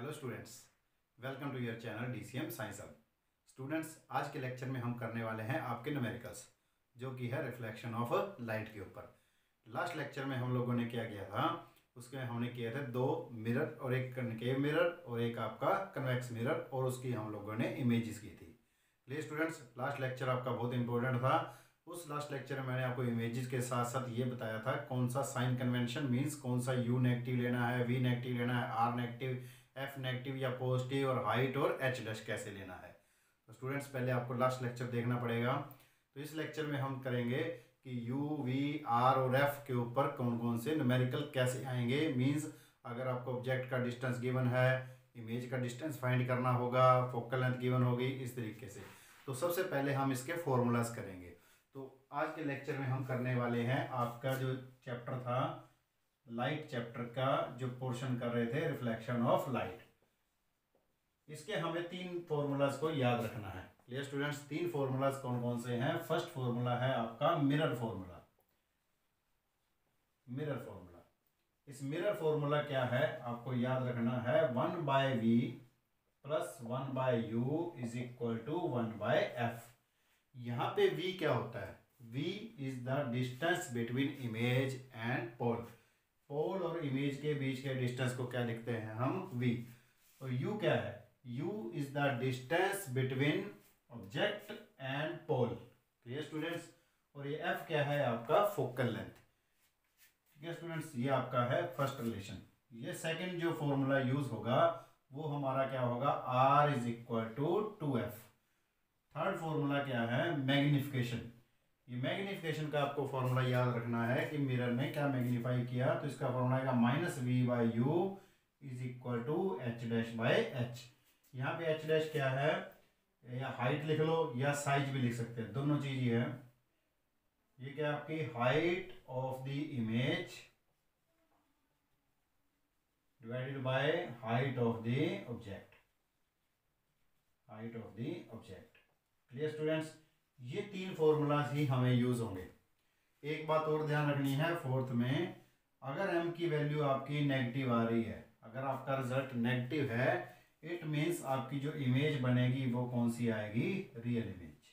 Hello students, welcome to your channel DCM science hub. Students, आज के lecture में हम करने वाले हैं आपके न्यूमेरिकल्स, जो कि है रिफ्लेक्शन ऑफ लाइट के ऊपर। लास्ट लेक्चर में हम लोगों ने क्या किया था, उसमें हमने किए थे दो मिरर और एक कनकेव मिरर और एक आपका कन्वेक्स मिरर, और उसकी हम लोगों ने इमेजेस की थी। प्लीज स्टूडेंट्स, लास्ट लेक्चर आपका बहुत इंपॉर्टेंट था। उस लास्ट लेक्चर में मैंने आपको इमेजेस के साथ साथ ये बताया था कौन सा साइन कन्वेंशन मीन्स कौन सा U नेगेटिव लेना है, V नेगेटिव लेना है, R नेगेटिव, F नेगेटिव या पॉजिटिव, और हाइट और H डैश कैसे लेना है। तो स्टूडेंट्स, पहले आपको लास्ट लेक्चर देखना पड़ेगा। तो इस लेक्चर में हम करेंगे कि U, V, R और F के ऊपर कौन कौन से न्यूमेरिकल कैसे आएंगे। मीन्स अगर आपको ऑब्जेक्ट का डिस्टेंस गिवन है, इमेज का डिस्टेंस फाइंड करना होगा, फोकल लेंथ गिवन होगी, इस तरीके से। तो सबसे पहले हम इसके फॉर्मूलाज करेंगे। तो आज के लेक्चर में हम करने वाले हैं आपका जो चैप्टर था लाइट चैप्टर का, जो पोर्शन कर रहे थे रिफ्लेक्शन ऑफ लाइट। इसके हमें तीन फॉर्मूलाज को याद रखना है। क्लियर स्टूडेंट्स, तीन फॉर्मूलाज कौन कौन से हैं। फर्स्ट फॉर्मूला है आपका मिरर फॉर्मूला। मिरर फॉर्मूला, इस मिरर फॉर्मूला क्या है आपको याद रखना है, 1/v plus 1/u is equal to 1/f। यहाँ पे v क्या होता है, v is the distance between image and pole. Pole और इमेज के बीच के डिस्टेंस को क्या लिखते हैं हम, v। और u क्या है, u is the distance between object and pole. Clear students, और ये f क्या है आपका फोकल लेंथ। ठीक है स्टूडेंट्स, ये आपका है फर्स्ट रिलेशन। ये सेकंड जो फॉर्मूला यूज होगा वो हमारा क्या होगा, r is equal to 2f। Third formula क्या है, मैग्निफिकेशन। ये मैग्निफिकेशन का आपको फॉर्मूला याद रखना है कि मिरर ने क्या मैग्नीफाई किया, तो इसका फॉर्मूला आएगा -v/u is equal to h dash by h। यहाँ पे h डैश क्या है, या हाइट लिख लो या साइज भी लिख सकते हैं, दोनों चीज ये है। ये क्या आपकी height of the image divided by height of the object, height of the object. Clear students, ये तीन फॉर्मूलाज ही हमें यूज होंगे। एक बात और ध्यान रखनी है, फोर्थ में अगर m की वैल्यू आपकी नेगेटिव आ रही है, अगर आपका रिजल्ट नेगेटिव है, इट मीन्स आपकी जो इमेज बनेगी वो कौन सी आएगी, रियल इमेज।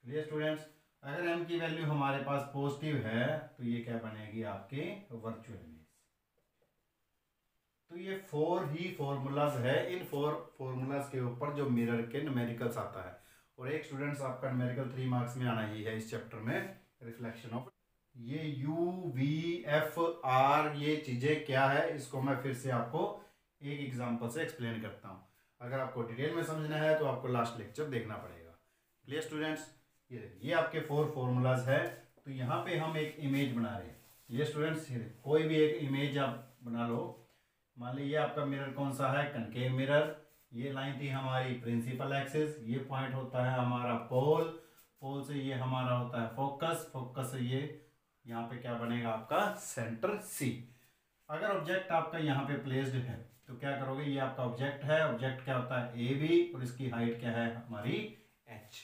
क्लियर स्टूडेंट्स, अगर m की वैल्यू हमारे पास पॉजिटिव है तो ये क्या बनेगी आपके वर्चुअल इमेज। तो ये फोर ही फॉर्मूलाज है। इन फोर फॉर्मूलाज के ऊपर जो मिरर के न्यूमेरिकल्स आता है, और एक स्टूडेंट्स आपका न्यूमेरिकल 3 मार्क्स में आना ही है इस चैप्टर में, रिफ्लेक्शन ऑफ। ये U, V, F, R ये चीजें क्या है, इसको मैं फिर से आपको एक एग्जांपल से एक्सप्लेन करता हूँ। अगर आपको डिटेल में समझना है तो आपको लास्ट लेक्चर देखना पड़ेगा। क्लियर स्टूडेंट्स, ये आपके फोर फॉर्मूलाज है। तो यहाँ पे हम एक इमेज बना रहे हैं। ये स्टूडेंट्स, कोई भी एक इमेज आप बना लो। मान लीजिए आपका मिरर कौन सा है, कनकेव मिरर। ये लाइन थी हमारी प्रिंसिपल एक्सिस, ये पॉइंट होता है हमारा पोल, पोल से ये हमारा होता है फोकस, फोकस से ये यहाँ पे क्या बनेगा आपका सेंटर C। अगर ऑब्जेक्ट आपका यहाँ पे प्लेस्ड है तो क्या करोगे, ये आपका ऑब्जेक्ट है, ऑब्जेक्ट क्या होता है AB, और इसकी हाइट क्या है हमारी H।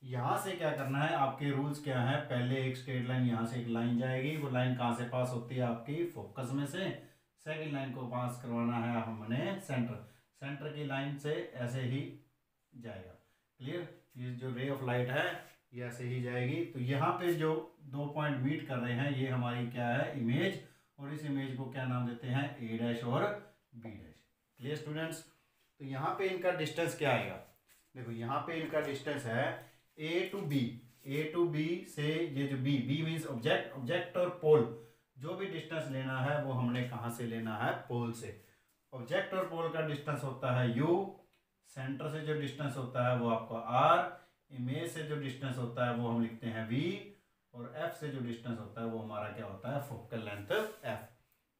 यहाँ से क्या करना है, आपके रूल्स क्या है, पहले एक स्ट्रेट लाइन यहाँ से एक लाइन जाएगी, वो लाइन कहाँ से पास होती है आपकी फोकस में से। सेकेंड लाइन को पास करवाना है हमने सेंटर, सेंटर की लाइन से ऐसे ही जाएगा। क्लियर, ये जो रे ऑफ लाइट है ये ऐसे ही जाएगी। तो यहाँ पे जो दो पॉइंट मीट कर रहे हैं ये हमारी क्या है, इमेज, और इस इमेज को क्या नाम देते हैं, A डैश और B डैश। क्लियर स्टूडेंट्स, तो यहाँ पे इनका डिस्टेंस क्या आएगा, देखो यहाँ पे इनका डिस्टेंस है A to B। A to B से ये जो B मीन्स ऑब्जेक्ट, ऑब्जेक्ट और पोल, जो भी डिस्टेंस लेना है वो हमने कहाँ से लेना है, पोल से। ऑब्जेक्ट और पोल का डिस्टेंस होता है U, सेंटर से जो डिस्टेंस होता है वो आपका R, इमेज से जो डिस्टेंस होता है वो हम लिखते हैं V, और F से जो डिस्टेंस होता है वो हमारा क्या होता है, focal length F।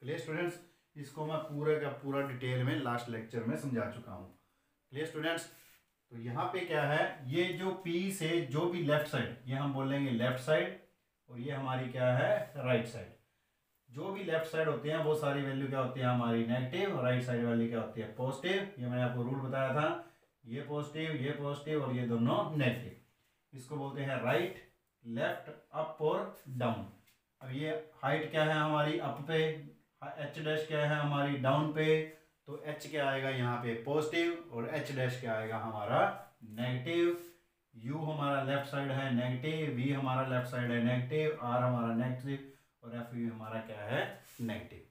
Clear students, इसको मैं पूरे का पूरा डिटेल में लास्ट लेक्चर में समझा चुका हूँ। क्लियर स्टूडेंट्स, तो यहाँ पे क्या है, ये जो P से जो भी लेफ्ट साइड, ये हम बोलेंगे लेफ्ट साइड, और ये हमारी क्या है राइट साइड। जो भी लेफ्ट साइड होते हैं वो सारी वैल्यू क्या होती है हमारी नेगेटिव, और राइट साइड वाली क्या होती है पॉजिटिव। ये मैंने आपको रूल बताया था, ये पॉजिटिव और ये दोनों नेगेटिव। इसको बोलते हैं राइट, लेफ्ट, अप और डाउन। अब ये हाइट क्या है हमारी अप पे, H डैश क्या है हमारी डाउन पे, तो h क्या आएगा यहाँ पे पॉजिटिव और h डैश क्या आएगा हमारा नेगेटिव। u हमारा लेफ्ट साइड है नेगेटिव, v हमारा लेफ्ट साइड है नेगेटिव, r हमारा नेगेटिव और f भी हमारा क्या है नेगेटिव।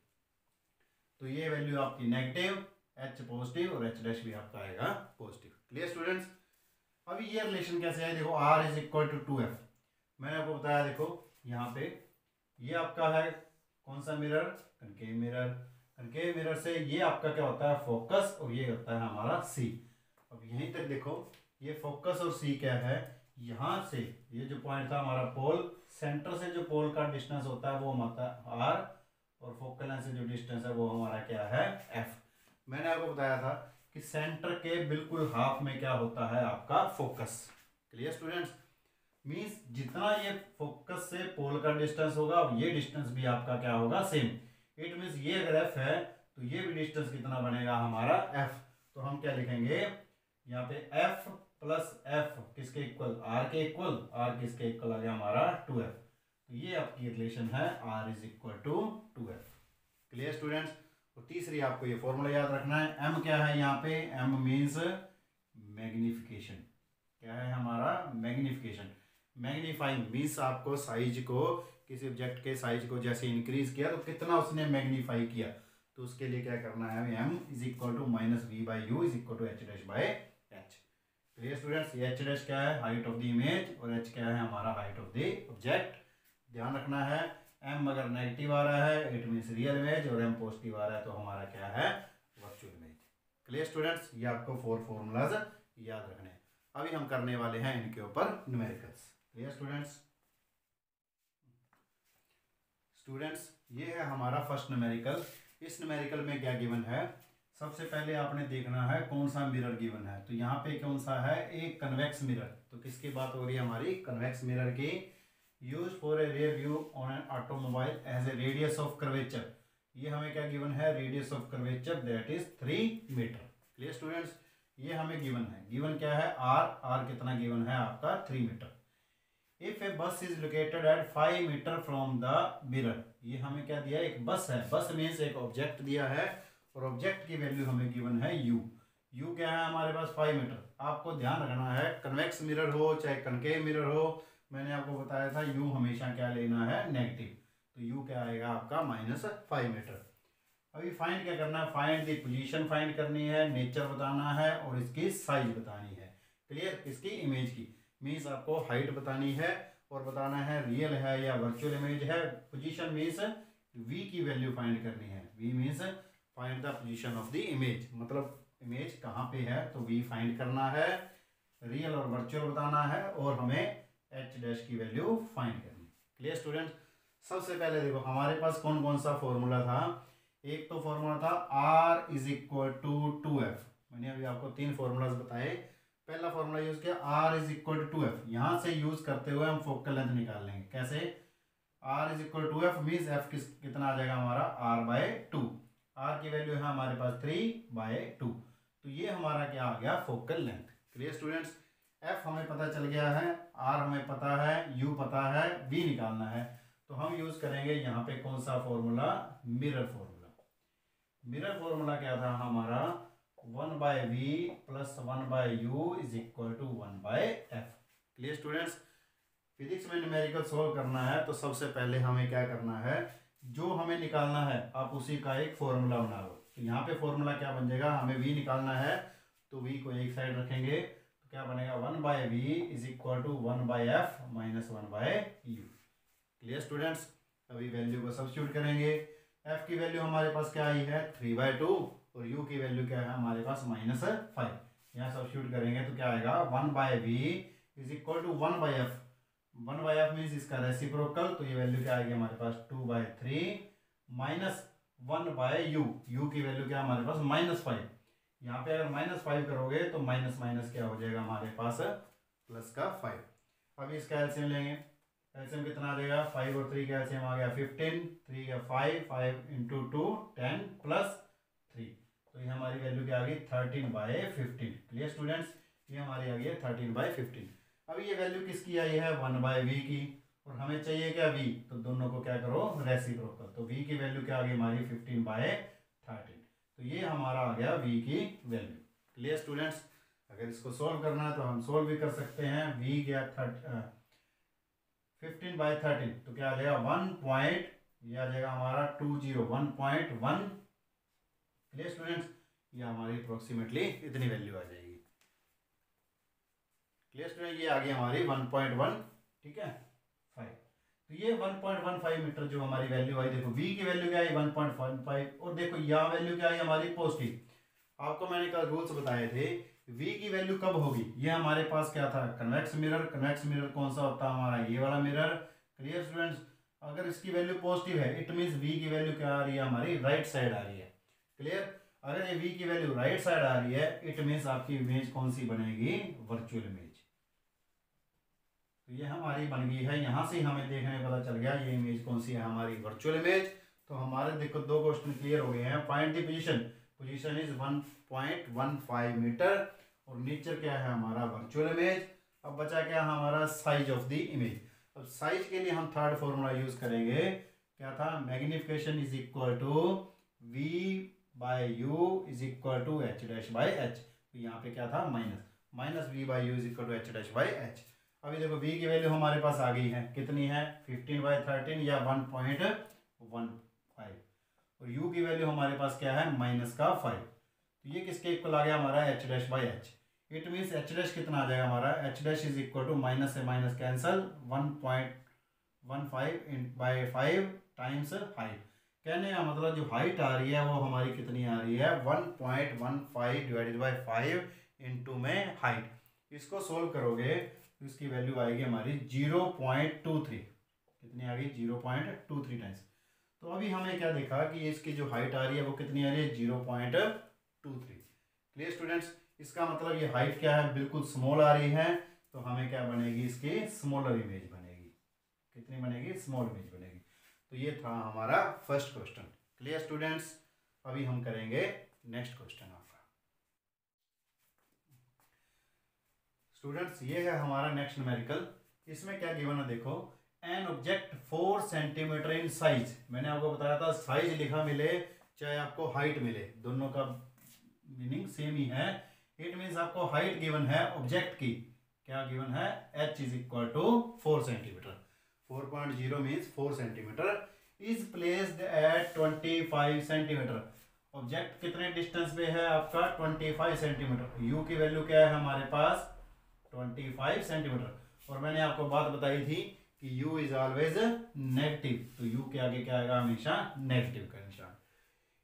तो ये वैल्यू आपकी नेगेटिव, h पॉजिटिव और h डैश भी आपका आएगा पॉजिटिव। Clear students. अभी ये रिलेशन कैसे है, देखो r is equal to 2f। मैंने आपको बताया, देखो यहाँ पे ये आपका है कौन सा mirror, concave mirror. Concave mirror से ये आपका क्या होता है फोकस और ये होता है हमारा C। अब यहीं तक देखो ये फोकस और C क्या है, यहाँ से ये जो पॉइंट था हमारा पोल, सेंटर से जो पोल का डिस्टेंस होता है वो होता है R और फोकल लेंथ से जो डिस्टेंस है वो हमारा क्या है F। मैंने आपको बताया था कि सेंटर के बिल्कुल हाफ में क्या होता है आपका फोकस। Clear students. मींस जितना ये फोकस से पोल का डिस्टेंस होगा ये डिस्टेंस भी आपका क्या होगा सेम। इट मींस ये अगर f है तो ये भी डिस्टेंस कितना बनेगा हमारा f। तो हम क्या लिखेंगे यहाँ पे f प्लस f किसके इक्वल, r के इक्वल। r किसके इक्वल आ गया हमारा 2f। तो ये आपकी रिलेशन है r is equal to 2f। Clear students. और तीसरी आपको ये फॉर्मूला याद रखना है, m क्या है यहाँ पे, m मीन्स मैग्निफिकेशन। क्या है हमारा मैग्निफिकेशन। मैग्नीफाइंग मीन्स आपको साइज को, किसी ऑब्जेक्ट के साइज को जैसे इंक्रीज किया तो कितना उसने मैग्नीफाई किया। तो उसके लिए क्या करना है, m is equal to minus v by u is equal to h dash by h. Clear students. ये एच डैश क्या है हाइट ऑफ द इमेज और h क्या है हमारा हाइट ऑफ द ऑब्जेक्ट। ध्यान रखना है m अगर नेगेटिव आ रहा है इट मीन्स रियल इमेज और m पॉजिटिव आ रहा है तो हमारा क्या है वर्चुअल इमेज। Clear students. ये आपको 4 फॉर्मूलाज याद रखने हैं। अभी हम करने वाले हैं इनके ऊपर न्यूमेरिकल्स। Clear students. स्टूडेंट्स ये है हमारा फर्स्ट न्यूमेरिकल। इस न्यूमेरिकल में क्या गिवन है, सबसे पहले आपने देखना है कौन सा मिरर गिवन है। तो यहाँ पे कौन सा है, एक कन्वेक्स मिरर। तो किसकी बात हो रही है हमारी, कन्वेक्स मिरर की। Use for a rear view on an automobile as a radius of curvature. ये हमें क्या गिवन है, radius of curvature that is 3 metre. Clear students. ये हमें गिवन है, गिवन क्या है r कितना गिवन है आपका 3 metre. If a bus is located at 5 metre from the mirror. ये हमें क्या दिया है, एक बस है। बस मीन्स एक ऑब्जेक्ट दिया है और ऑब्जेक्ट की वैल्यू हमें गिवन है u। u क्या है हमारे पास 5 मीटर। आपको ध्यान रखना है कन्वेक्स मिरर हो चाहे कनकेव मिरर हो, मैंने आपको बताया था u हमेशा क्या लेना है नेगेटिव। तो u क्या आएगा आपका -5 मीटर। अभी फाइंड क्या करना है, फाइंड द पोजीशन फाइंड करनी है, नेचर बताना है और इसकी साइज बतानी है। क्लियर। किसकी, इमेज की। मीन्स आपको हाइट बतानी है और बताना है रियल है या वर्चुअल इमेज है। पोजीशन मीन्स v की वैल्यू फाइंड करनी है। v means find the position of the image, मतलब इमेज कहाँ पे है तो v फाइंड करना है। रियल और वर्चुअल बताना है और हमें h डैश की वैल्यू फाइंड करनी है। Clear student. सबसे पहले देखो हमारे पास कौन कौन सा फॉर्मूला था। एक तो फॉर्मूला था r is equal to 2f। मैंने अभी आपको 3 फॉर्मूलाज बताए। पहला फॉर्मूला यूज किया r is equal to 2f। यहाँ से यूज करते हुए हम फोकल लेंथ निकाल लेंगे। कैसे, r is equal to f means f कितना आ जाएगा हमारा r/2। r की वैल्यू है हमारे पास 3/2। तो ये हमारा क्या आ गया focal length. Clear students. f हमें पता चल गया है, r हमें पता है, u पता है, v निकालना है। तो हम यूज करेंगे यहाँ पे कौन सा formula, mirror formula. Mirror formula क्या था हमारा 1/v plus 1/u is equal to 1/f। Clear students. Physics में न्यूमेरिकल सोल्व करना है तो सबसे पहले हमें क्या करना है, जो हमें निकालना है आप उसी का एक फॉर्मूला बना लो। तो यहाँ पे फॉर्मूला क्या बन जाएगा, हमें v निकालना है तो v को एक साइड रखेंगे तो क्या बनेगा 1/v is equal to 1/f minus 1/u। Clear students. अभी वैल्यू को सब्स्टिट्यूट करेंगे। f की वैल्यू हमारे पास क्या आई है 3/2 और u की वैल्यू क्या है हमारे पास -5। यहाँ सब्स्टिट्यूट करेंगे तो क्या आएगा 1/v is equal to 1/f। 1/f means इसका रेसिप्रोकल, तो ये वैल्यू क्या आएगी हमारे पास 2/3 माइनस 1/u। u की वैल्यू क्या हमारे पास -5। यहाँ पे अगर -5 करोगे तो माइनस माइनस क्या हो जाएगा हमारे पास प्लस का 5। अब इसका एलसीएम लेंगे। एलसीएम कितना आ जाएगा, 5 और 3 का एलसीएम आ गया 15, 3 का 5 इंटू 2 10 प्लस 3। तो ये हमारी वैल्यू क्या आ गई 13/15। Clear students. ये हमारी आ गई है 13/15। अब ये वैल्यू किसकी आई है 1/v की और हमें चाहिए क्या v, तो दोनों को क्या करो रेसिप्रोकल। तो v की वैल्यू क्या आ गई हमारी 15/13। तो ये हमारा आ गया v की वैल्यू। Clear students? अगर इसको सॉल्व करना है तो हम सॉल्व भी कर सकते हैं। v गया 15/13 तो क्या आ जाएगा 1 पॉइंट, ये आ जाएगा हमारा 1.1। Clear students? ये हमारी अप्रोक्सीमेटली इतनी वैल्यू आ जाएगी। Clear student? ये आ गई हमारी 1.1, ठीक है 5। तो ये 1.15 मीटर जो हमारी वैल्यू आई, देखो v की वैल्यू क्या आई 1.15, और देखो यहाँ वैल्यू क्या आई हमारी पॉजिटिव। आपको मैंने कल रूल्स बताए थे v की वैल्यू कब होगी, ये हमारे पास क्या था कन्वेक्स मिरर। कन्वेक्स मिरर कौन सा होता है हमारा, ये वाला मिरर। Clear students? अगर इसकी वैल्यू पॉजिटिव है इट मीन्स v की वैल्यू क्या आ रही है हमारी राइट साइड आ रही है। क्लियर? अगर ये v की वैल्यू राइट साइड आ रही है इट मीन्स आपकी इमेज कौन सी बनेगी, वर्चुअल इमेज। तो ये हमारी बन गई है, यहाँ से हमें देखने पता चल गया ये इमेज कौन सी है हमारी वर्चुअल इमेज। तो हमारे देखो 2 क्वेश्चन क्लियर हो गए हैं। Find the position, position is 1.15 metre, और नेचर क्या है हमारा वर्चुअल इमेज। अब बचा क्या हमारा साइज ऑफ द इमेज। अब साइज के लिए हम थर्ड फॉर्मूला यूज करेंगे, क्या था magnification is equal to v by u is equal to h dash by h। तो यहाँ पे क्या था minus v by u is equal to h dash by h। अभी देखो v की वैल्यू हमारे पास आ गई है, कितनी है 15/13 या 1.15, और u की वैल्यू हमारे पास क्या है -5। तो ये किसके इक्वल आ गया हमारा h dash by h। It means h dash कितना आ जाएगा हमारा, h dash is equal to minus से माइनस कैंसल 1.15/5 टाइम्स हाइट। कहने का मतलब जो हाइट आ रही है वो हमारी कितनी आ रही है 1.15 डिवाइडेड बाई 5 इंटू में हाइट। इसको सोल्व करोगे तो इसकी वैल्यू आएगी हमारी 0.23। कितनी आ गई 0.23 टाइम्स। तो अभी हमें क्या देखा कि इसकी जो हाइट आ रही है वो कितनी आ रही है 0.23। Clear students? इसका मतलब ये हाइट क्या है बिल्कुल स्मॉल आ रही है, तो हमें क्या बनेगी इसकी स्मॉलर इमेज बनेगी। कितनी बनेगी स्मॉल इमेज बनेगी। तो ये था हमारा फर्स्ट क्वेश्चन। Clear students? अभी हम करेंगे नेक्स्ट क्वेश्चन आपका। स्टूडेंट्स ये है हमारा नेक्स्ट न्यूमेरिकल। इसमें क्या गिवन है देखो, an object 4 centimetre in size. मैंने आपको बताया था साइज लिखा मिले चाहे आपको हाइट मिले, दोनों का मीनिंग सेम ही है। इट मीन्स आपको हाइट गिवन है ऑब्जेक्ट की, क्या गिवन है h is equal to 4 centimetre. 4.0 means 4 centimetre is placed at 25 centimetre. Object कितने डिस्टेंस पे है आपका 25 सेंटीमीटर। u की वैल्यू क्या है हमारे पास 25 सेंटीमीटर। और मैंने आपको बात बताई थी कि u इज ऑलवेज नेगेटिव, तो u के आगे क्या आएगा हमेशा नेगेटिव का निशान।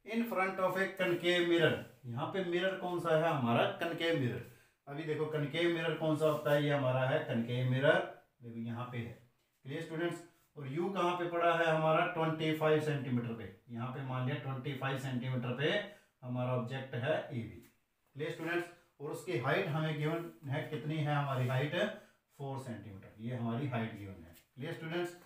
इन front of A concave mirror, यहाँ पे मिरर कौन सा है हमारा कनकेव मिरर। अभी देखो कनकेव मिरर कौन सा होता है, ये हमारा है कनकेव मिरर, देखो यहाँ पे है। Clear students? और u कहाँ पे पड़ा है हमारा 25 सेंटीमीटर पे, यहाँ पे मान लिया 25 सेंटीमीटर पे हमारा ऑब्जेक्ट है ए बी। Clear students? और उसकी हाइट हमें गिवन है, कितनी है हमारी हाइट 4 सेंटीमीटर, ये हमारी हाइट गिवन है। Clear students?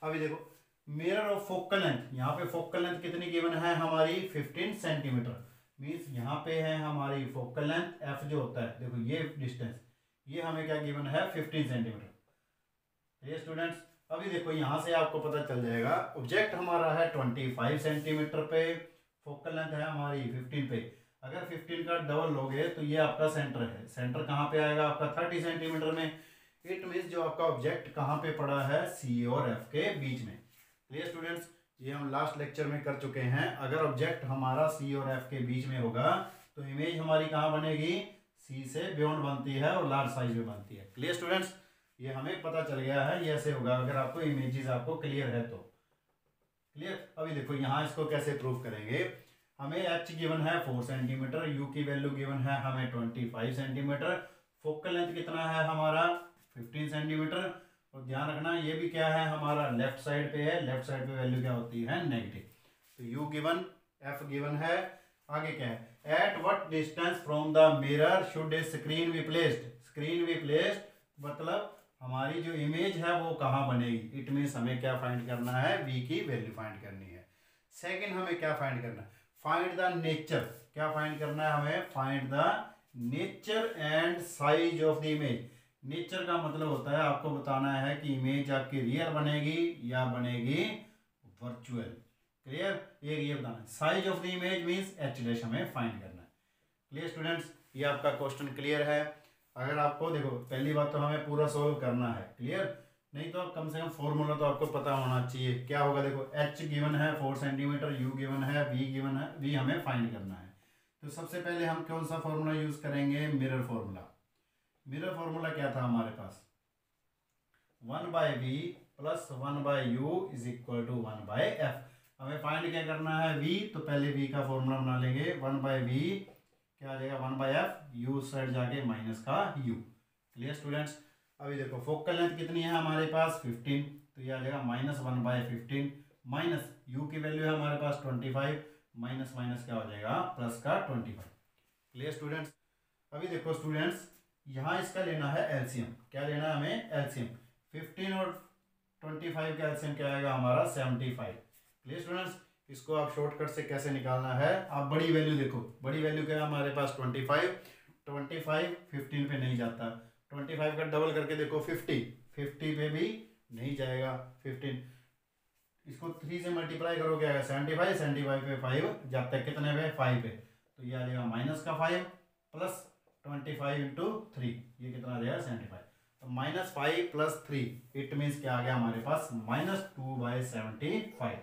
अभी देखो मिरर ऑफ फोकल लेंथ, यहाँ पे फोकल लेंथ कितनी गिवन है हमारी 15 सेंटीमीटर। मीन्स यहाँ पे है हमारी फोकल लेंथ f जो होता है, देखो ये डिस्टेंस ये हमें क्या गिवन है 15 सेंटीमीटर। ये स्टूडेंट्स अभी देखो यहाँ से आपको पता चल जाएगा ऑब्जेक्ट हमारा है 25 सेंटीमीटर पे, फोकल लेंथ है हमारी 15 पे। अगर 15 का डबल लोगे तो ये आपका सेंटर है, सेंटर कहाँ पे आएगा आपका 30 सेंटीमीटर में। इट मीन्स जो आपका ऑब्जेक्ट कहाँ पे पड़ा है C और F के बीच में। Clear students? ये हम लास्ट लेक्चर में कर चुके हैं। अगर ऑब्जेक्ट हमारा C और F के बीच में होगा तो इमेज हमारी कहाँ बनेगी, C से बियॉन्ड बनती है और लार्ज साइज में बनती है। Clear students? ये हमें पता चल गया है, ये ऐसे होगा अगर आपको इमेजेस आपको क्लियर है तो। क्लियर? अभी देखो यहाँ इसको कैसे प्रूव करेंगे। हमें h गिवन है 4 सेंटीमीटर, u की वैल्यू गिवन है हमें 25 सेंटीमीटर, फोकल लेंथ कितना है हमारा 15 सेंटीमीटर। और ध्यान रखना ये भी क्या है हमारा लेफ्ट साइड पे है, लेफ्ट साइड पे वैल्यू क्या होती है नेगेटिव। तो u गिवन, f गिवन है, आगे क्या है at what distance from the mirror should A screen be placed. Screen be placed मतलब हमारी जो इमेज है वो कहाँ बनेगी। इट मीन्स हमें क्या फाइंड करना है, v की वैल्यू फाइंड करनी है। सेकेंड हमें क्या फाइंड करना है, फाइंड द नेचर। क्या फाइंड करना है हमें, find the nature and size of the image. Nature का मतलब होता है आपको बताना है कि इमेज आपकी रियल बनेगी या बनेगी वर्चुअल। क्लियर, एक ये बताना size of the image means H dash हमें फाइंड करना है। क्लियर स्टूडेंट्स, ये आपका क्वेश्चन क्लियर है। अगर आपको देखो पहली बात तो हमें पूरा सोल्व करना है, क्लियर, नहीं तो कम से कम फॉर्मूला तो आपको पता होना चाहिए। क्या होगा, देखो h गिवन है 4 सेंटीमीटर, u गिवन है, v गिवन है, v हमें फाइंड करना है। तो सबसे पहले हम कौन सा फॉर्मूला यूज करेंगे, मिरर फॉर्मूला। मिरर फॉर्मूला क्या था हमारे पास, 1/v plus 1/u is equal to 1/f। हमें फाइंड क्या करना है, v, तो पहले v का फॉर्मूला बना लेंगे, 1/v क्या आ जाएगा 1/f, u साइड जाके माइनस का u। क्लियर स्टूडेंट्स, अभी देखो फोकल लेंथ कितनी है हमारे पास 15, तो ये आ जाएगा -1/15 माइनस u की वैल्यू है हमारे पास 25, माइनस माइनस क्या हो जाएगा प्लस का 25। क्लियर स्टूडेंट्स, अभी देखो स्टूडेंट्स यहाँ इसका लेना है एलसीएम। क्या लेना है हमें, एलसीएम। 15 और 25 का एलसीएम क्या आएगा हमारा 75। क्लियर स्टूडेंट्स, इसको आप शॉर्टकट से कैसे निकालना है, आप बड़ी वैल्यू देखो, बड़ी वैल्यू क्या है हमारे पास 25, 15 पे नहीं जाता, 25 का डबल करके देखो 50 पे भी नहीं जाएगा 15, इसको 3 से मल्टीप्लाई करो क्या आएगा 75 पे 5 जाता है कितने पे 5 पे, तो ये आ जाएगा माइनस का 5 प्लस 25 इंटू 3, ये कितना आ जाएगा 75। तो -5 + 3 इट मीन्स क्या आ गया हमारे पास -2/75।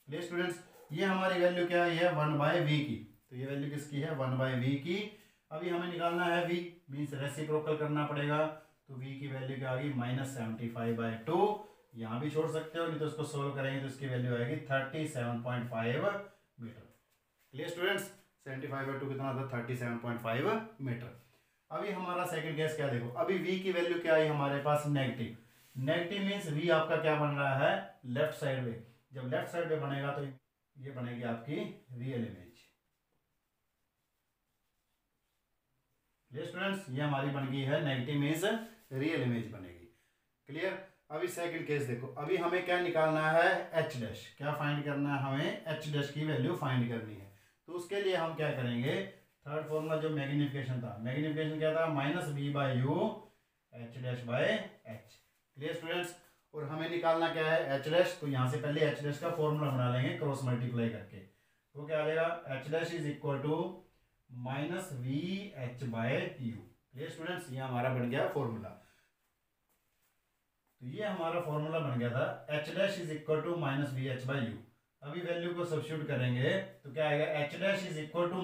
प्लीज स्टूडेंट्स, ये हमारी वैल्यू क्या है, ये 1/v की, तो ये वैल्यू किसकी है 1/v की। अभी हमें निकालना है v मीन्स रेसिप्रोकल करना पड़ेगा, तो v की वैल्यू क्या आ गई -75/2। यहाँ भी छोड़ सकते हो, नहीं तो इसको सोल्व करेंगे तो इसकी वैल्यू आएगी 37.5 मीटर। क्लियर स्टूडेंट्स, 75/2 कितना था 37.5 मीटर। अभी हमारा सेकंड केस क्या देखो, अभी v की वैल्यू क्या आई हमारे पास नेगेटिव। नेगेटिव मीन्स v आपका क्या बन रहा है लेफ्ट साइड में, जब लेफ्ट साइड में बनेगा तो ये बनेगी आपकी रियल इमेज। स्टूडेंट्स, ये हमारी बन गई है नेगेटिव मीन्स रियल इमेज बनेगी। क्लियर, अभी सेकंड केस देखो, अभी हमें क्या निकालना है एच डैश, क्या फाइंड करना है हमें एच डैश की वैल्यू फाइंड करनी है। तो उसके लिए हम क्या करेंगे, थर्ड फॉर्मूला जो मैग्निफिकेशन था, मैग्निफिकेशन क्या था -v/u h'/h। क्लियर स्टूडेंट्स, और हमें निकालना क्या है एच डैश, तो यहाँ से पहले एच डैश का फॉर्मूला बना लेंगे क्रॉस मल्टीप्लाई करके, तो क्या आ जाएगा h dash is equal to -vh/u। Clear students, ये हमारा बन गया फॉर्मूला। तो ये हमारा फॉर्मूला बन गया था h dash is equal to -vh/u। अभी वैल्यू को सब्स्टिट्यूट करेंगे तो क्या आएगा h dash is equal to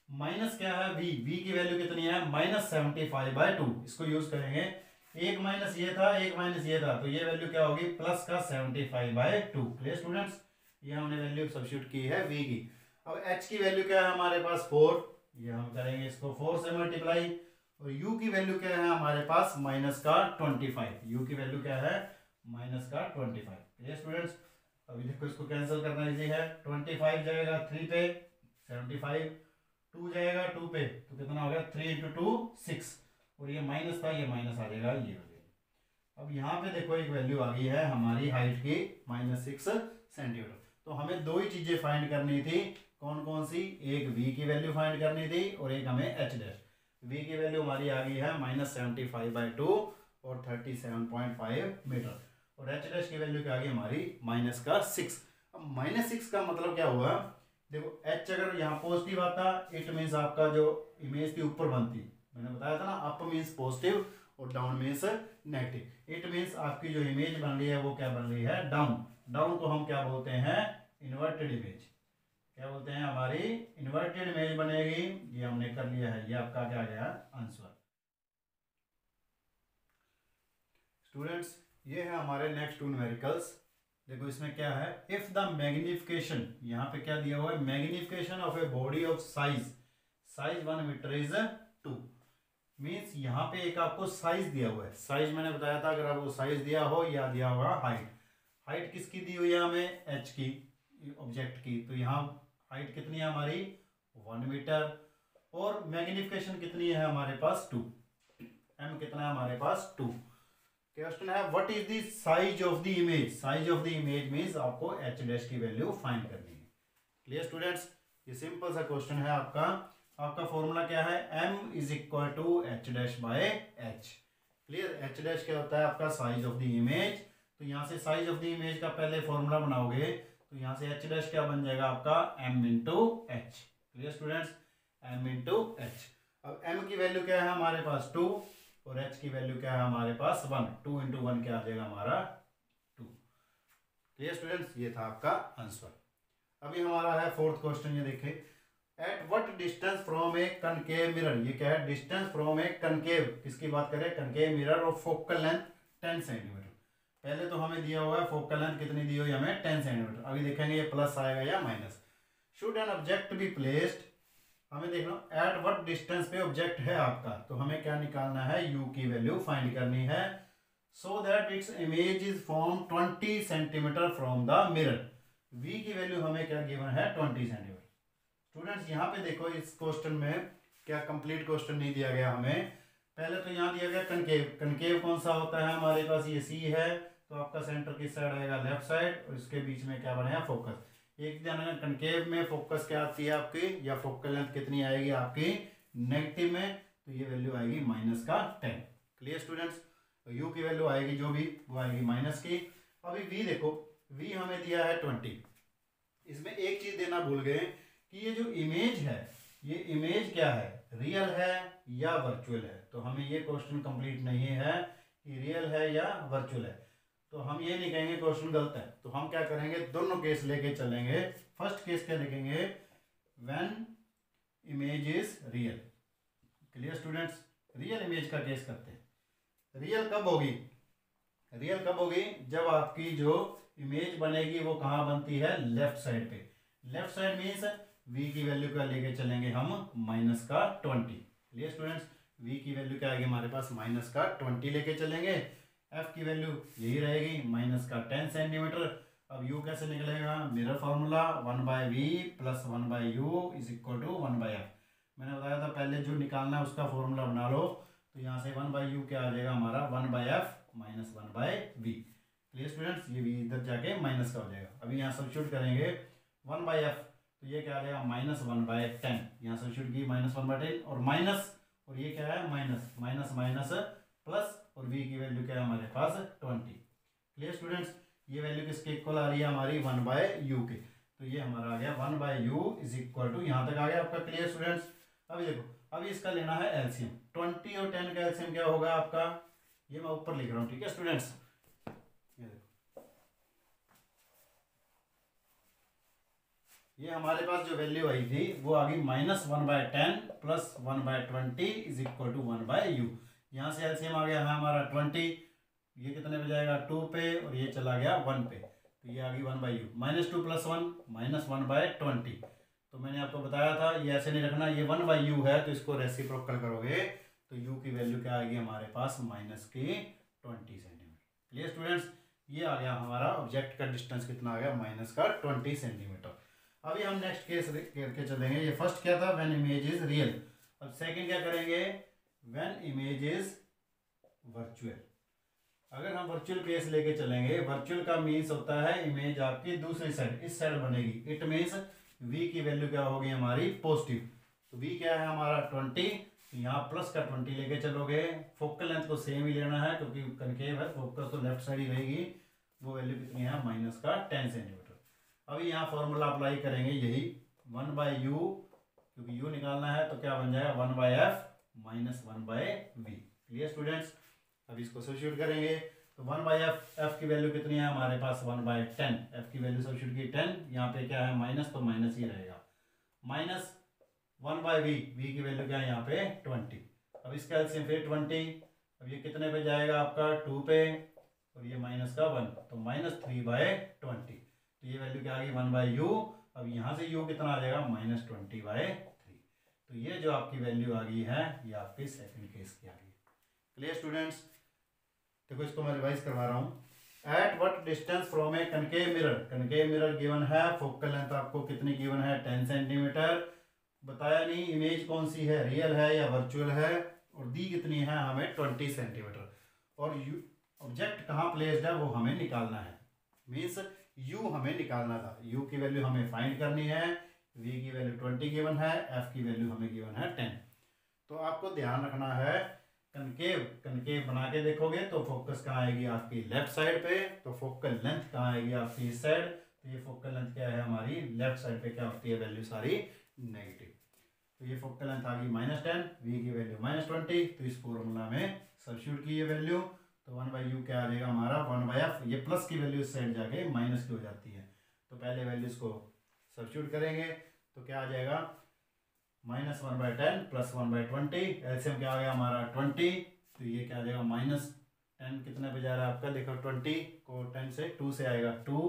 minus क्या है v की वैल्यू कितनी है -75/2, इसको यूज करेंगे, एक माइनस ये था एक माइनस ये था, तो ये वैल्यू क्या होगी प्लस का 75/2। क्लियर स्टूडेंट्स, ये हमने वैल्यू सब्स्टिट्यूट की है v की। अब h की वैल्यू क्या है हमारे पास 4, ये हम करेंगे इसको 4 से मल्टीप्लाई, और u की वैल्यू क्या है हमारे पास -25, u की वैल्यू क्या है -25। क्लियर स्टूडेंट्स, अभी देखो इसको कैंसिल करना इजी है, 25 जाएगा 3 पे 75, 2 जाएगा 2 पे, तो कितना हो गया 3 × 2 6, और ये माइनस था ये माइनस आ जाएगा ये हो जाएगा। अब यहाँ पे देखो एक वैल्यू आ गई है हमारी हाइट की -6 सेंटीमीटर। तो हमें दो ही चीजें फाइंड करनी थी, कौन कौन सी, एक v की वैल्यू फाइंड करनी थी और एक हमें h डैश। v की वैल्यू हमारी आ गई है -75/2 और 37.5 मीटर, और h डैश की वैल्यू क्या आ गई हमारी -6। अब -6 का मतलब क्या हुआ, देखो h अगर यहाँ पॉजिटिव आता इट मीन्स आपका जो इमेज थी ऊपर बनती, मैंने बताया था ना अप मीन्स पॉजिटिव और down means negative. It means आपकी जो इमेज बन रही है वो क्या बन रही है डाउन। डाउन को हम क्या बोलते हैं इन्वर्टेड इमेज, क्या बोलते हैं हमारी इन्वर्टेड इमेज बनेगी। ये हमने कर लिया है, ये आपका क्या गया आंसर। स्टूडेंट्स, ये है हमारे नेक्स्ट 2 न्यूमेरिकल्स। देखो इसमें क्या है, इफ द मैग्निफिकेशन, यहाँ पे क्या दिया हुआ है magnification of a body of size 1 metre is 2, means यहाँ पे एक आपको साइज दिया हुआ है। साइज मैंने बताया था, अगर आपको साइज दिया हो या दिया होगा हाइट, हाइट किसकी दी हुई है हमें h की, ऑब्जेक्ट की, तो यहाँ हाइट कितनी है हमारी 1 मीटर, और मैग्निफिकेशन कितनी है हमारे पास 2, m कितना है हमारे पास 2। क्वेश्चन है what is the size of the image, size of the image means आपको h डैश की वैल्यू फाइंड करनी है। क्लियर स्टूडेंट्स, ये सिंपल सा क्वेश्चन है आपका। आपका फॉर्मूला क्या है m is equal to h'/h। Clear, h dash क्या होता है आपका साइज ऑफ द इमेज। तो यहाँ से साइज ऑफ द इमेज का पहले फॉर्मूला बनाओगे तो यहाँ से एच डैश क्या बन जाएगा आपका m into H. Clear students, m into H. अब m की वैल्यू क्या है हमारे पास 2 और h की वैल्यू क्या है हमारे पास 1। 2 इंटू 1 क्या आ जाएगा हमारा 2। क्लियर स्टूडेंट्स, ये था आपका आंसर। अभी हमारा है फोर्थ क्वेश्चन, ये देखें, at what distance from A concave mirror. ये क्या है, डिस्टेंस फ्रॉम ए कनकेव, किसकी बात करें, कनकेव मिरर और फोकल लेंथ 10 सेंटीमीटर। पहले तो हमें दिया हुआ है फोकल लेंथ कितनी दी हुई है हमें 10 सेंटीमीटर। अभी देखेंगे ये प्लस आएगा या minus. Should an object be placed, हमें देखना एट व्हाट डिस्टेंस पे ऑब्जेक्ट है आपका, तो हमें क्या निकालना है, u की वैल्यू फाइंड करनी है। So that its image is from 20 centimetre from the mirror. v की वैल्यू हमें क्या गिवन है 20 सेंटीमीटर। स्टूडेंट्स यहाँ पे देखो, इस क्वेश्चन में क्या कंप्लीट क्वेश्चन नहीं दिया गया हमें। पहले तो यहाँ दिया गया कनकेव। कनकेव कौन सा होता है हमारे पास, ये सी है, तो आपका सेंटर किस साइड आएगा, लेफ्ट साइड, और इसके बीच में क्या बनेगा, फोकस। एक जन कनकेव में फोकस क्या आती है आपकी, या फोकल लेंथ कितनी आएगी आपकी नेगेटिव में, तो ये वैल्यू आएगी माइनस का 10। क्लियर स्टूडेंट्स, तो यू की वैल्यू आएगी जो भी, वो आएगी माइनस की। अभी वी देखो, वी हमें दिया है 20। इसमें एक चीज देना भूल गए कि ये जो इमेज है, ये इमेज क्या है, रियल है या वर्चुअल है। तो हमें ये क्वेश्चन कंप्लीट नहीं है कि रियल है या वर्चुअल है, तो हम ये नहीं कहेंगे क्वेश्चन गलत है। तो हम क्या करेंगे, दोनों केस लेके चलेंगे। फर्स्ट केस क्या लिखेंगे, when image is real. Clear students, real image का केस करते हैं। रियल कब होगी, रियल कब होगी, जब आपकी जो इमेज बनेगी वो कहाँ बनती है, लेफ्ट साइड पे। लेफ्ट साइड मीन्स v की वैल्यू क्या लेके चलेंगे हम, माइनस का 20। क्लियर स्टूडेंट्स, v की वैल्यू क्या आएगी हमारे पास, माइनस का 20 लेके चलेंगे। f की वैल्यू यही रहेगी, माइनस का 10 सेंटीमीटर। अब u कैसे निकलेगा, mirror formula 1/v plus 1/u is equal to 1/f। मैंने बताया था पहले जो निकालना है उसका फॉर्मूला बना लो, तो यहाँ से 1/u क्या आ जाएगा हमारा 1/f minus 1/v। Clear students, ये v इधर जाके माइनस का हो जाएगा। अभी यहाँ सब्स्टिट्यूट करेंगे 1/f, तो ये क्या आ जाएगा माइनस 1/10। यहाँ सब्स्टिट्यूट की माइनस 1/10 और माइनस, और ये क्या है माइनस, माइनस माइनस प्लस, और v की वैल्यू क्या है हमारे पास 20। क्लियर स्टूडेंट्स, ये वैल्यू किसके इक्वल आ रही है हमारी 1/u के, तो ये हमारा आ गया 1/u इज इक्वल टू, यहाँ तक आ गया आपका। क्लियर स्टूडेंट्स, अभी देखो, अभी इसका लेना है एलसीएम। 20 और 10 का एलसीएम क्या होगा आपका, ये मैं ऊपर लिख रहा हूँ, ठीक है स्टूडेंट्स। ये हमारे पास जो वैल्यू आई थी वो आ गई minus 1/10 plus 1/20 is equal to 1/u। यहाँ से एलसीएम आ गया है हमारा 20, ये कितने पे जाएगा 2 पे, और ये चला गया 1 पे, तो ये आ गई 1/u। -2 + 1 -1/20। तो मैंने आपको बताया था ये ऐसे नहीं रखना, ये 1/u है तो इसको रेसिप्रोकल करोगे तो u की वैल्यू क्या आएगी हमारे पास, माइनस की 20 सेंटीमीटर। क्लियर स्टूडेंट्स, ये आ गया हमारा ऑब्जेक्ट का डिस्टेंस कितना आ गया, माइनस का 20 सेंटीमीटर। अभी हम नेक्स्ट केस करके चलेंगे। ये फर्स्ट क्या था, व्हेन इमेज इज रियल। अब सेकंड क्या करेंगे, व्हेन इमेज इज वर्चुअल। अगर हम वर्चुअल केस लेके चलेंगे, वर्चुअल का मीन्स होता है इमेज आपकी दूसरी साइड, इस साइड बनेगी। इट मीन्स v की वैल्यू क्या होगी हमारी पॉजिटिव। तो v क्या है हमारा 20, तो यहाँ प्लस का 20 लेके चलोगे। फोकल लेंथ को सेम ही लेना है क्योंकि कनकेव है, फोकस तो लेफ्ट साइड ही रहेगी। वो वैल्यू कितनी है, माइनस का 10 सेंटीमीटर। अभी यहाँ फॉर्मूला अप्लाई करेंगे यही 1/u, क्योंकि u निकालना है तो क्या बन जाएगा 1/f minus 1/v। Clear students, अब इसको सब्स्टिट्यूट करेंगे तो 1/f, f की वैल्यू कितनी है हमारे पास 1/10। f की वैल्यू सब्स्टिट्यूट की 10, यहाँ पे क्या है माइनस, तो माइनस ही रहेगा। माइनस 1/v, v की वैल्यू क्या है यहाँ पे 20। अब इसका एलसीएम फिर 20, अब ये कितने पे जाएगा आपका 2 पे, और ये माइनस का 1, तो -3/20। तो ये वैल्यू क्या आ गई 1/u। अब यहाँ से u कितना आ जाएगा -20/3। तो ये जो आपकी वैल्यू आ गई है ये आपके सेकंड केस की आ गई। क्लियर स्टूडेंट्स, देखो इसको मैं रिवाइज करवा रहा हूँ। At what distance from A concave mirror, concave mirror given है, फोकल लेंथ आपको कितनी गिवन है 10 सेंटीमीटर। बताया नहीं इमेज कौन सी है, रियल है या वर्चुअल है, और दी कितनी है हमें 20 सेंटीमीटर। और ऑब्जेक्ट कहाँ प्लेस्ड है वो हमें निकालना है, मीन्स u हमें निकालना था। u की वैल्यू हमें फाइंड करनी है, v की वैल्यू 20 गिवन है, f की वैल्यू हमें गिवन है 10। तो आपको ध्यान रखना है, कनकेव कनकेव बना के देखोगे तो फोकस कहाँ आएगी आपकी लेफ्ट साइड पे, तो फोकल लेंथ कहाँ आएगी आपकी इस साइड, तो ये फोकल लेंथ क्या है हमारी, लेफ्ट साइड पे क्या होती है वैल्यू सारी नेगेटिव। तो ये फोकल लेंथ आ गई -10, v की वैल्यू -20। तो इस फॉर्मूला में सब्स्टिट्यूट की ये वैल्यू, तो 1/u क्या आ जाएगा हमारा 1/f। ये प्लस की वैल्यू इस साइड जाके माइनस की हो जाती है, तो पहले वैल्यूज को सब्स्टिट्यूट करेंगे तो क्या आ जाएगा -1/10 + 1/20। एलसीएम क्या आ गया हमारा 20। तो ये क्या आ जाएगा -10 कितने पे जा रहा है आपका, देखो 20 को 10 से 2 से आएगा 2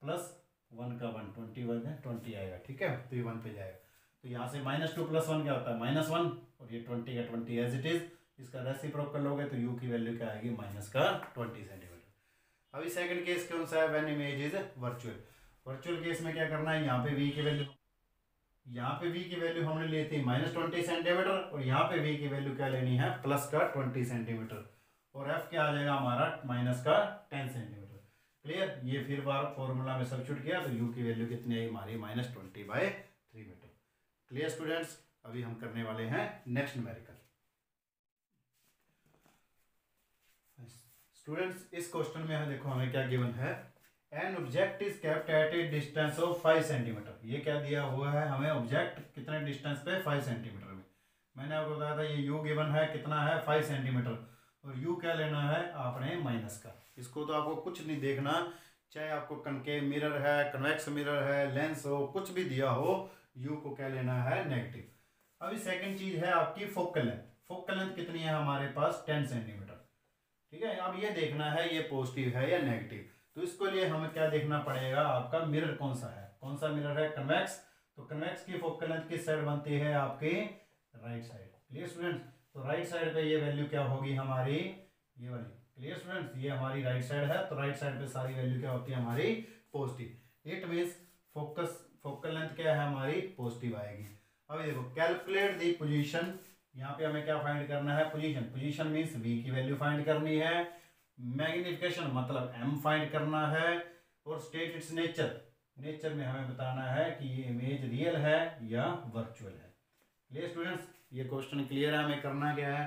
+ 1 का 1, 21 है 20 आएगा, ठीक है। तो ये 1 पे जाएगा। तो यहाँ से -2 + 1 क्या होता है -1, और ये 20 का 20 एज इट इज। इसका रेसिप्रोकल लोगे तो u की वैल्यू क्या आएगी -20 सेंटीमीटर। अभी सेकंड केस कौन सा है, when image is virtual. Virtual case में क्या करना है, यहाँ पे v की वैल्यू, यहाँ पे v की वैल्यू हमने ली थी -20 सेंटीमीटर, और यहाँ पे v की वैल्यू क्या लेनी है +20 सेंटीमीटर, और f क्या आ जाएगा हमारा -10 सेंटीमीटर। क्लियर। ये फिर बार फॉर्मूला में सब्स्टिट्यूट किया तो u की वैल्यू कितनी आई हमारी -20/3 मीटर। Clear students. अभी हम करने वाले हैं नेक्स्ट न्यूमेरिकल। स्टूडेंट्स इस क्वेश्चन में है, देखो हमें क्या गिवन है, an object is kept at a distance of 5 centimetre. ये क्या दिया हुआ है हमें, ऑब्जेक्ट कितने डिस्टेंस पे 5 सेंटीमीटर में। मैंने आपको बताया था ये u गिवन है कितना है 5 सेंटीमीटर, और u क्या लेना है आपने माइनस का। इसको तो आपको कुछ नहीं देखना, चाहे आपको कनकेव मिरर है, कन्वेक्स मिरर है, लेंस हो, कुछ भी दिया हो, u को क्या लेना है नेगेटिव। अभी सेकंड चीज है आपकी फोकल लेंथ। फोकल लेंथ कितनी है हमारे पास 10 सेंटीमीटर, ठीक है। अब ये देखना है ये पॉजिटिव है या नेगेटिव। तो इसके लिए हमें क्या देखना पड़ेगा, आपका मिरर कौन सा है, कौन सा मिरर है कन्वेक्स। तो कन्वेक्स की फोकल लेंथ किस साइड बनती है आपकी राइट साइड। Clear students. तो राइट साइड पे ये वैल्यू क्या होगी हमारी, ये वाली। Clear students. ये हमारी राइट साइड है, तो राइट साइड पे सारी वैल्यू क्या होती है हमारी positive. It means focal length क्या है हमारी पॉजिटिव आएगी। अभी देखो कैलकुलेट दी पोजीशन, यहाँ पे हमें क्या फाइंड करना है पोजीशन। पोजीशन मीन्स v की वैल्यू फाइंड करनी है, मैग्निफिकेशन मतलब m फाइंड करना है, और स्टेट इट्स नेचर। नेचर में हमें बताना है कि ये इमेज रियल है या वर्चुअल है। Clear students. ये क्वेश्चन क्लियर है, हमें करना क्या है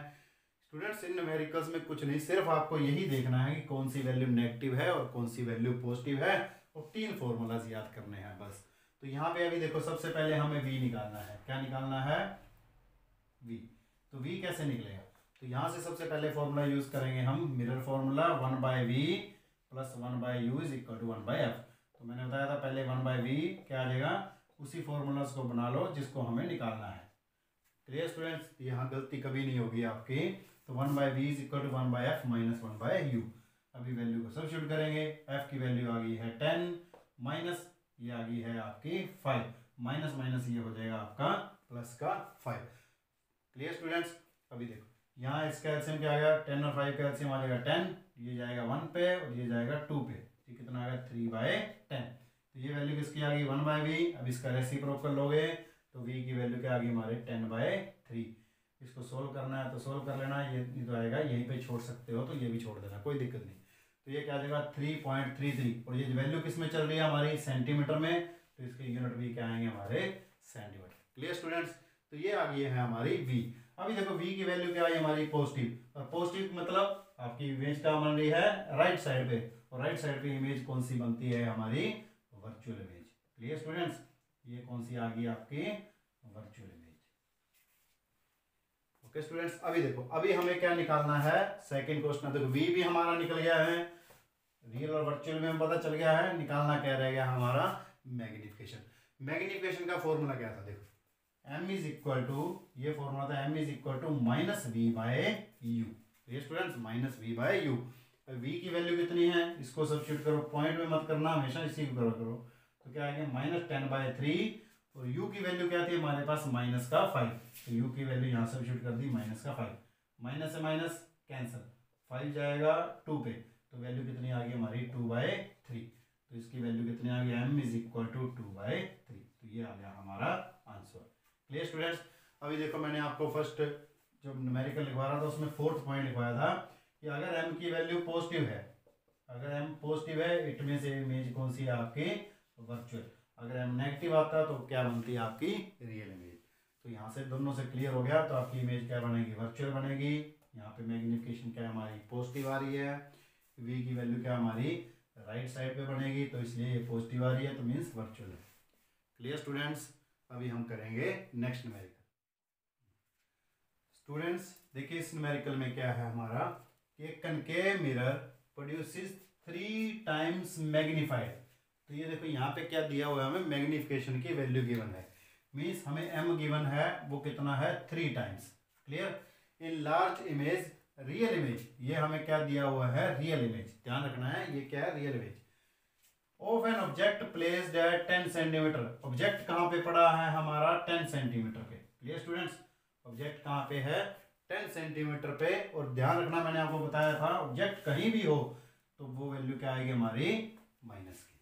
स्टूडेंट्स, इन न्यूमेरिकल्स में कुछ नहीं, सिर्फ आपको यही देखना है कि कौन सी वैल्यू नेगेटिव है और कौन सी वैल्यू पॉजिटिव है, और 3 फॉर्मूलाज याद करने हैं बस। तो यहाँ पे अभी देखो सबसे पहले हमें v निकालना है। क्या निकालना है v। तो v कैसे निकलेगा, तो यहाँ से सबसे पहले फॉर्मूला यूज करेंगे हम mirror formula 1/v + 1/u = 1/f। तो मैंने बताया था पहले 1/v क्या आ जाएगा, उसी फॉर्मूलाज को बना लो जिसको हमें निकालना है। Clear students. यहाँ गलती कभी नहीं होगी आपकी। तो 1/v = 1/f - 1/u। अभी वैल्यू को सब्स्टिट्यूट करेंगे, f की वैल्यू आ गई है 10, माइनस ये आ गई है आपकी 5, माइनस माइनस ये हो जाएगा आपका +5। Clear students. अभी देखो यहाँ इसका एलसीएम क्या आ गया, 10 और 5 का एलसीएम आ जाएगा 10, ये जाएगा 1 पे और ये जाएगा 2 पे। ये कितना आ गया 3/10। तो ये वैल्यू किसकी आ गई 1/v। अब इसका रेसिप्रोकल लोगे तो v की वैल्यू क्या आ गई हमारे 10/3। इसको सोल्व करना है तो सोल्व कर लेना, ये तो आएगा यहीं पे छोड़ सकते हो तो ये भी छोड़ देना, कोई दिक्कत नहीं। तो ये क्या आ जाएगा 3.33, और ये वैल्यू किस में चल रही है हमारी सेंटीमीटर में, तो इसके यूनिट भी क्या आएंगे हमारे सेंटीमीटर। Clear students. तो ये आ गई है हमारी v। अभी देखो v की वैल्यू क्या आई हमारी पॉजिटिव, और पॉजिटिव मतलब आपकी इमेज क्या बन रही है राइट साइड पे, और राइट साइड पे इमेज कौन सी बनती है हमारी वर्चुअल इमेज। Clear students. ये कौन सी आ गई आपकी वर्चुअल इमेज। Okay students. अभी देखो अभी हमें क्या निकालना है सेकंड क्वेश्चन। देखो v भी हमारा निकल गया है, रियल और वर्चुअल में पता चल गया है। निकालना क्या रह गया हमारा मैग्निफिकेशन। मैग्निफिकेशन का फॉर्मूला क्या था, देखो m = ये फॉर्मूला था m = -v/u। ये स्टूडेंट्स -v/u। v की वैल्यू कितनी है, इसको सब्स्टिट्यूट करो, पॉइंट में मत करना, हमेशा इसी को करो। तो क्या आएगा -10/3, और u की वैल्यू क्या थी हमारे पास -5। तो u की वैल्यू यहाँ सब्स्टिट्यूट कर दी -5, माइनस से माइनस कैंसिल, 5 जाएगा 2 पे, तो वैल्यू कितनी आ गई हमारी 2/3। तो इसकी वैल्यू कितनी आ गई m = 2/3। तो ये आ गया हमारा आंसर। Clear students. अभी देखो मैंने आपको फर्स्ट जो न्यूमेरिकल लिखवा रहा था उसमें 4th पॉइंट लिखवाया था कि अगर m की वैल्यू पॉजिटिव है, अगर m पॉजिटिव है इट मींस ये इमेज कौन सी है आपकी वर्चुअल। अगर m नेगेटिव आता तो क्या बनती है आपकी रियल इमेज। तो यहाँ से दोनों से क्लियर हो गया, तो आपकी इमेज क्या बनेगी वर्चुअल बनेगी। यहाँ पे मैग्निफिकेशन क्या हमारी पॉजिटिव आ रही है, v की वैल्यू क्या हमारी राइट साइड पे बनेगी, तो इसलिए ये पॉजिटिव आ रही है, तो मीन्स वर्चुअल है। Clear students? अभी हम करेंगे नेक्स्ट न्यूमेरिकल। स्टूडेंट्स देखिए इस न्यूमेरिकल में क्या है हमारा कि concave mirror produces 3 times magnified. तो ये देखो यहाँ पे क्या दिया हुआ है, हमें मैग्निफिकेशन की वैल्यू गिवन है, मीन्स हमें m गिवन है, वो कितना है 3 times. Clear? In large image real image, ये हमें क्या दिया हुआ है रियल इमेज, ध्यान रखना है ये क्या है real image of an object placed at 10 centimetre. Object कहाँ पे पड़ा है हमारा 10 सेंटीमीटर पे। Clear students? ऑब्जेक्ट कहाँ पे है 10 सेंटीमीटर पे, और ध्यान रखना मैंने आपको बताया था ऑब्जेक्ट कहीं भी हो तो वो वैल्यू क्या आएगी हमारी माइनस की।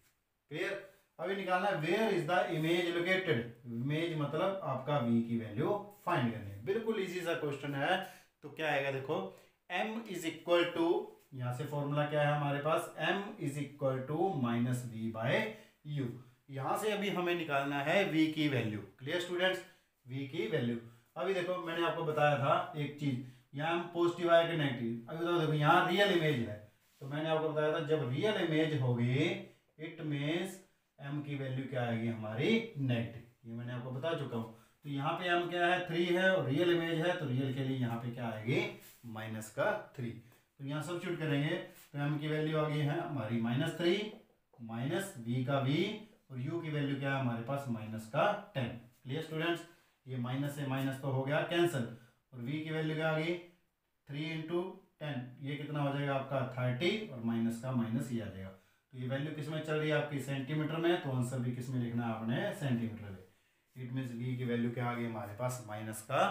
क्लियर? अभी निकालना है where is the image located. Image मतलब आपका v की वैल्यू फाइंड करनी है, बिल्कुल इजी सा क्वेश्चन है। तो क्या आएगा देखो m इज इक्वल टू, यहाँ से फॉर्मूला क्या है हमारे पास m is equal to minus v by u. यहाँ से अभी हमें निकालना है v की वैल्यू। Clear students? v की वैल्यू अभी देखो मैंने आपको बताया था एक चीज, यहाँ पॉजिटिव आया कि नेगेटिव। अभी तो देखो यहाँ रियल इमेज है, तो मैंने आपको बताया था जब रियल इमेज होगी इट मीन्स m की वैल्यू क्या आएगी हमारी नेगेटिव, ये मैंने आपको बता चुका हूँ। तो यहाँ पे m क्या है 3 है और रियल इमेज है, तो रियल के लिए यहाँ पे क्या आएगी माइनस का 3। तो यहाँ सब्स्टिट्यूट करेंगे तो m की वैल्यू आ गई है हमारी -3 माइनस v का v, और u की वैल्यू क्या है हमारे पास माइनस का 10। Clear students? ये माइनस से माइनस तो हो गया कैंसिल, और v की वैल्यू क्या आ गई 3 इंटू 10, ये कितना हो जाएगा आपका 30, और माइनस का माइनस ये आ जाएगा। तो ये वैल्यू किस में चल रही है आपकी सेंटीमीटर में, तो आंसर भी किस में लिखना है आपने सेंटीमीटर में। इट मीन्स v की वैल्यू क्या आ गई हमारे पास माइनस का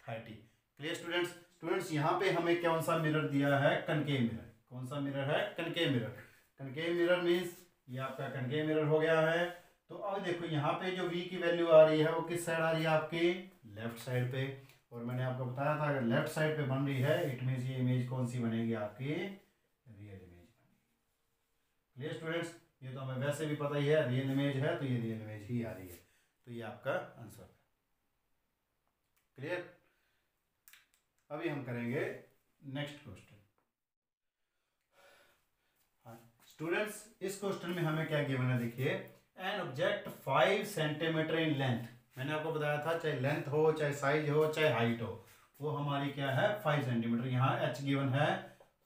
30। Clear students? स्टूडेंट्स यहाँ पे हमें कौन सा मिरर दिया है कनकेव मिरर। कौन सा मिरर है concave mirror. Concave mirror means ये आपका कनकेव मिरर हो गया है। तो अब देखो यहाँ पे जो v की वैल्यू आ रही है वो किस साइड आ रही है आपकी लेफ्ट साइड पे, और मैंने आपको बताया था अगर लेफ्ट साइड पे बन रही है इट मीन्स ये इमेज कौन सी बनेगी आपकी रियल इमेज बनेगी। Clear students? ये तो हमें वैसे भी पता ही है रियल इमेज है, तो ये रियल इमेज ही आ रही है, तो ये आपका आंसर है। क्लियर? अभी हम करेंगे नेक्स्ट क्वेश्चन। स्टूडेंट्स इस क्वेश्चन में हमें क्या गिवन है देखिए, an object 5 centimetre in length. मैंने आपको बताया था चाहे लेंथ हो चाहे साइज हो चाहे हाइट हो, वो हमारी क्या है 5 सेंटीमीटर। यहाँ h गिवन है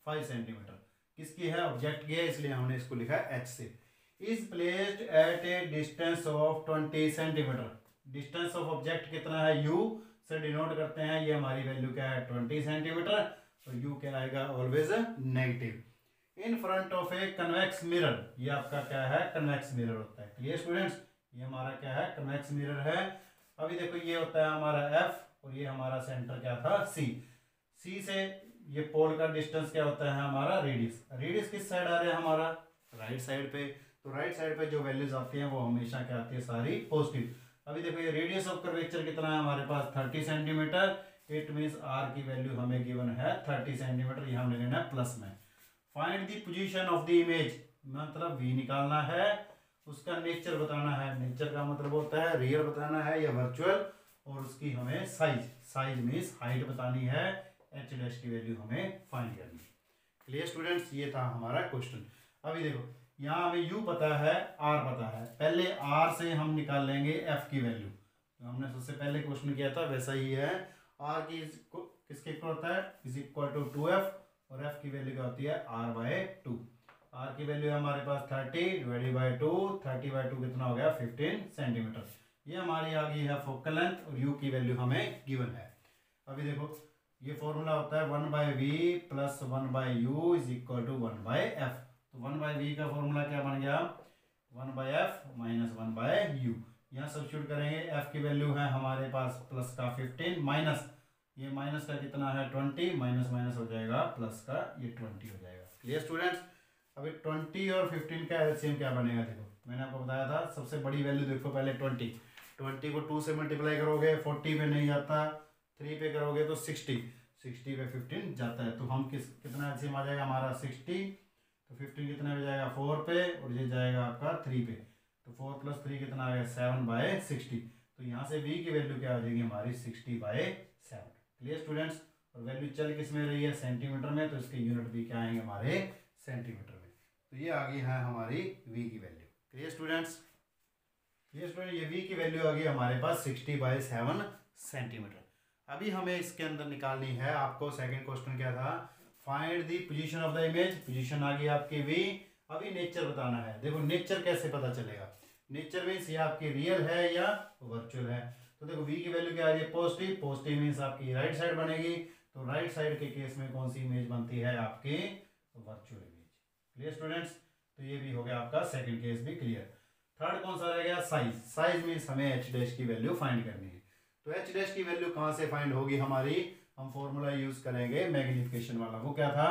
5 सेंटीमीटर, किसकी है ऑब्जेक्ट की है, इसलिए हमने इसको लिखा है h से। Is placed eight a distance of 20 centimetre. Distance of object कितना है u से डिनोट करते हैं, ये हमारी वैल्यू क्या है 20 सेंटीमीटर, और u क्या आएगा always negative. In front of a convex mirror, ये आपका क्या है कन्वेक्स मिरर होता है। Clear students? ये हमारा क्या है कन्वेक्स मिरर है। अभी देखो ये होता है हमारा f, और ये हमारा सेंटर क्या था c। c से ये पोल का डिस्टेंस क्या होता है हमारा रेडियस। रेडियस किस साइड आ रहा है हमारा राइट साइड पे, तो राइट साइड पे जो वैल्यूज आती हैं वो हमेशा क्या आती है सारी पॉजिटिव। अभी देखो ये रेडियस ऑफ कर्वेचर कितना है हमारे पास 30 सेंटीमीटर, इट मीन्स r की वैल्यू हमें गिवन है 30 सेंटीमीटर, ये हमने लेना है प्लस में। Find the position of the image, मतलब v निकालना है, उसका नेचर बताना है। नेचर का मतलब होता है रियल बताना है या वर्चुअल, और उसकी हमें साइज, साइज मीन्स हाइट बतानी है, h डैश की वैल्यू हमें फाइंड करनी है। Clear students? ये था हमारा क्वेश्चन। अभी देखो यहाँ हमें u पता है r पता है, पहले r से हम निकाल लेंगे f की वैल्यू, तो हमने सबसे पहले क्वेश्चन किया था वैसा ही है। r की किसके इक्वल होता है इज इक्वल टू 2f, और f की वैल्यू क्या होती है r/2। r की वैल्यू है हमारे पास 30 डिवाइडेड बाय 2, 30/2 कितना हो गया 15 सेंटीमीटर। ये हमारी आ गई है फोकल लेंथ, और u की वैल्यू हमें गिवन है। अभी देखो ये फॉर्मूला होता है 1/v plus 1/u is equal to 1/f। तो 1/v का फॉर्मूला क्या बन गया 1/f माइनस 1/u। यहाँ सब्स्टिट्यूट करेंगे, f की वैल्यू है हमारे पास प्लस का 15 माइनस ये माइनस का कितना है 20, माइनस माइनस हो जाएगा प्लस का ये 20 हो जाएगा। Clear students? अभी 20 और 15 का एलसीएम क्या बनेगा देखो, मैंने आपको बताया था सबसे बड़ी वैल्यू देखो पहले 20 को 2 से मल्टीप्लाई करोगे 40 पे नहीं जाता, 3 पे करोगे तो 60 पे 15 जाता है, तो हम कितना एलसीएम आ जाएगा हमारा 60, तो 15 कितना हो जाएगा 4 पे, और ये जाएगा आपका 3 पे, तो 4 + 3 कितना आ गया 7/60। तो यहाँ से v की वैल्यू क्या आ जाएगी हमारी 60/7। Clear students? और वैल्यू चल किस में रही है सेंटीमीटर में, तो इसके यूनिट भी क्या आएंगे हमारे सेंटीमीटर में। तो ये आ गई है हमारी v की वैल्यू। Clear students? ये स्टूडेंट ये v की वैल्यू आ गई हमारे पास 60/7 सेंटीमीटर। अभी हमें इसके अंदर निकालनी है, आपको सेकंड क्वेश्चन क्या था, find the position of the image. Position आ गई आपकी v। अभी नेचर बताना है। देखो नेचर कैसे पता चलेगा, नेचर मीन्स ये आपकी रियल है या वर्चुअल है। तो देखो v की वैल्यू क्या आ रही है, पॉजिटिव। पॉजिटिव मीन्स आपकी राइट साइड बनेगी, तो राइट साइड के केस में कौन सी इमेज बनती है, आपकी वर्चुअल इमेज। Clear students? तो ये भी हो गया आपका सेकंड केस भी क्लियर। थर्ड कौन सा रह गया, साइज। साइज मीन्स हमें एच डैश की वैल्यू फाइंड करनी है। तो एच डैश की वैल्यू कहाँ से फाइंड होगी हमारी, हम फॉर्मूला यूज करेंगे मैग्निफिकेशन वाला। वो क्या था,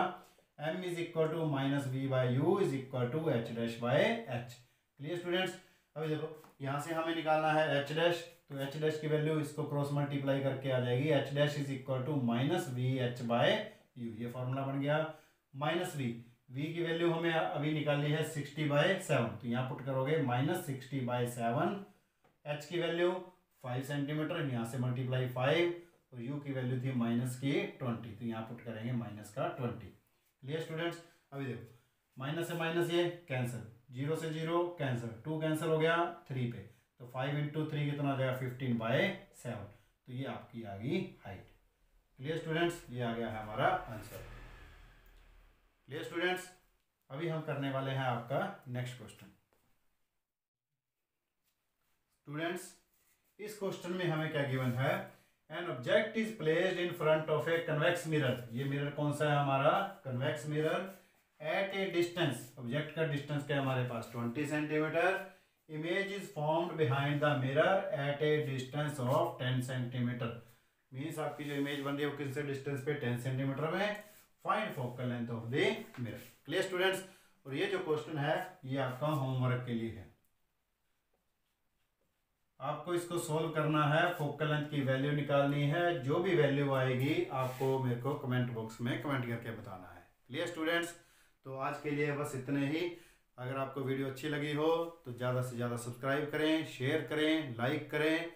m is equal to minus v by u is equal to h dash by h. Clear students? अभी देखो यहाँ से हमें निकालना है एच डैश, तो एच डैश की वैल्यू इसको क्रॉस मल्टीप्लाई करके आ जाएगी, h dash is equal to minus v h by u. ये फॉर्मूला बन गया। माइनस वी की वैल्यू हमें अभी निकालनी है 60/7, तो यहाँ पुट करोगे माइनस 60/7। एच की वैल्यू 5 सेंटीमीटर, यहाँ से मल्टीप्लाई 5, और यू की वैल्यू थी माइनस की 20, तो यहाँ पुट करेंगे माइनस का 20। Clear students? अभी देखो माइनस से माइनस ये कैंसिल, 0 से 0 कैंसिल, 2 कैंसिल हो गया 3 पे, तो 5 इंटू 3 कितना आ जाएगा 15/7। तो ये आपकी आ गई हाइट। Clear students? ये आ गया है हमारा आंसर। Clear students? अभी हम करने वाले हैं आपका नेक्स्ट क्वेश्चन। स्टूडेंट्स इस क्वेश्चन में हमें क्या गिवन है, an object is placed in front of a convex mirror. ये मिरर कौन सा है हमारा, convex mirror. At a distance, object का डिस्टेंस क्या है हमारे पास 20 centimetre. Image is formed behind the mirror at a distance of 10 centimetre. Means आपकी जो इमेज बन रही है वो किस डिस्टेंस पे 10 सेंटीमीटर में। Find focal length of the mirror. Clear students? और ये जो क्वेश्चन है ये आपका होमवर्क के लिए है, आपको इसको सोल्व करना है, फोकल लेंथ की वैल्यू निकालनी है। जो भी वैल्यू आएगी आपको मेरे को कमेंट बॉक्स में कमेंट करके बताना है। Clear students? तो आज के लिए बस इतने ही। अगर आपको वीडियो अच्छी लगी हो तो ज़्यादा से ज़्यादा सब्सक्राइब करें, शेयर करें, लाइक करें।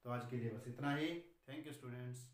तो आज के लिए बस इतना ही। Thank you students.